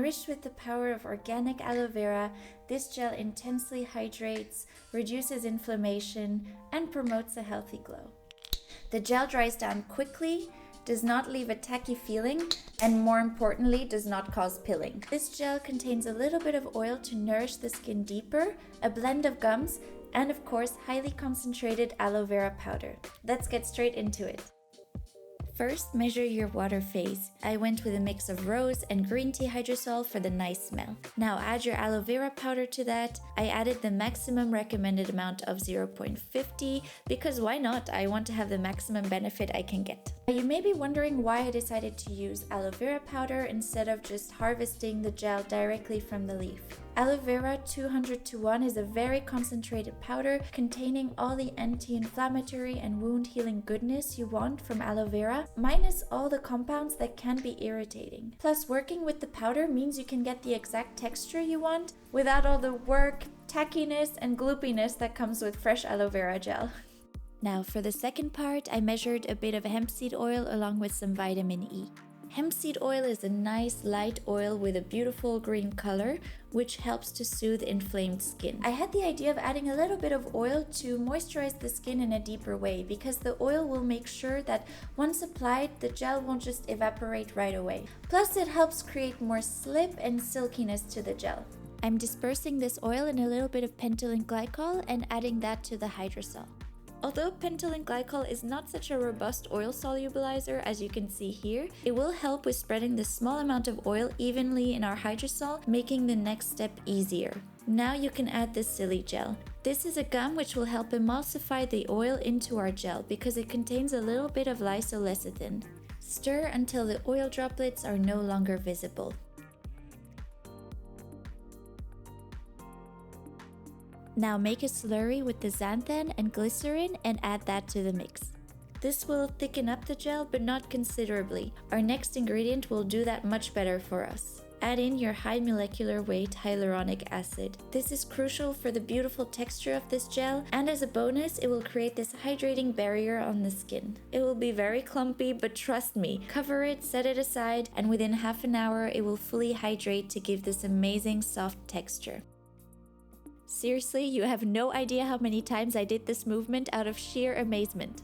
Enriched with the power of organic aloe vera, this gel intensely hydrates, reduces inflammation, and promotes a healthy glow. The gel dries down quickly, does not leave a tacky feeling, and more importantly, does not cause pilling. This gel contains a little bit of oil to nourish the skin deeper, a blend of gums, and of course, highly concentrated aloe vera powder. Let's get straight into it. First, measure your water phase. I went with a mix of rose and green tea hydrosol for the nice smell. Now add your aloe vera powder to that. I added the maximum recommended amount of 0.50 because why not? I want to have the maximum benefit I can get. Now you may be wondering why I decided to use aloe vera powder instead of just harvesting the gel directly from the leaf. Aloe vera 200:1 is a very concentrated powder containing all the anti-inflammatory and wound healing goodness you want from aloe vera, minus all the compounds that can be irritating. Plus, working with the powder means you can get the exact texture you want without all the work, tackiness, and gloopiness that comes with fresh aloe vera gel. Now for the second part, I measured a bit of hemp seed oil along with some vitamin E. Hemp seed oil is a nice light oil with a beautiful green color, which helps to soothe inflamed skin. I had the idea of adding a little bit of oil to moisturize the skin in a deeper way because the oil will make sure that once applied, the gel won't just evaporate right away. Plus, it helps create more slip and silkiness to the gel. I'm dispersing this oil in a little bit of Pentylene Glycol and adding that to the hydrosol. Although Pentylene Glycol is not such a robust oil solubilizer as you can see here, it will help with spreading the small amount of oil evenly in our hydrosol, making the next step easier. Now you can add the Siligel. This is a gum which will help emulsify the oil into our gel because it contains a little bit of lysolecithin. Stir until the oil droplets are no longer visible. Now make a slurry with the Xanthan and Glycerin and add that to the mix. This will thicken up the gel, but not considerably. Our next ingredient will do that much better for us. Add in your high molecular weight hyaluronic acid. This is crucial for the beautiful texture of this gel, and as a bonus, it will create this hydrating barrier on the skin. It will be very clumpy, but trust me, cover it, set it aside, and within half an hour, it will fully hydrate to give this amazing soft texture. Seriously, you have no idea how many times I did this movement out of sheer amazement.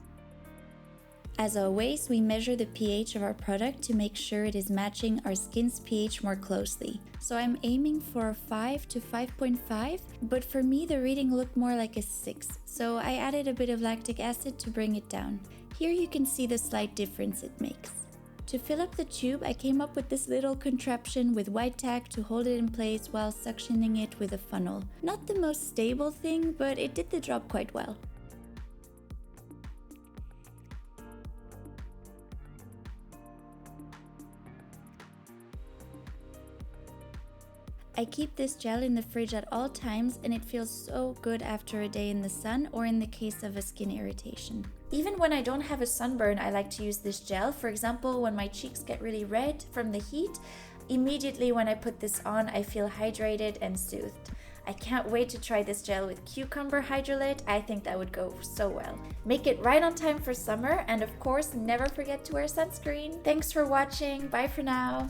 As always, we measure the pH of our product to make sure it is matching our skin's pH more closely. So I'm aiming for a 5 to 5.5, but for me the reading looked more like a 6, so I added a bit of lactic acid to bring it down. Here you can see the slight difference it makes. To fill up the tube, I came up with this little contraption with white tack to hold it in place while suctioning it with a funnel. Not the most stable thing, but it did the job quite well. I keep this gel in the fridge at all times and it feels so good after a day in the sun or in the case of a skin irritation. Even when I don't have a sunburn, I like to use this gel. For example, when my cheeks get really red from the heat, immediately when I put this on, I feel hydrated and soothed. I can't wait to try this gel with cucumber hydrolate. I think that would go so well. Make it right on time for summer, and of course, never forget to wear sunscreen. Thanks for watching. Bye for now.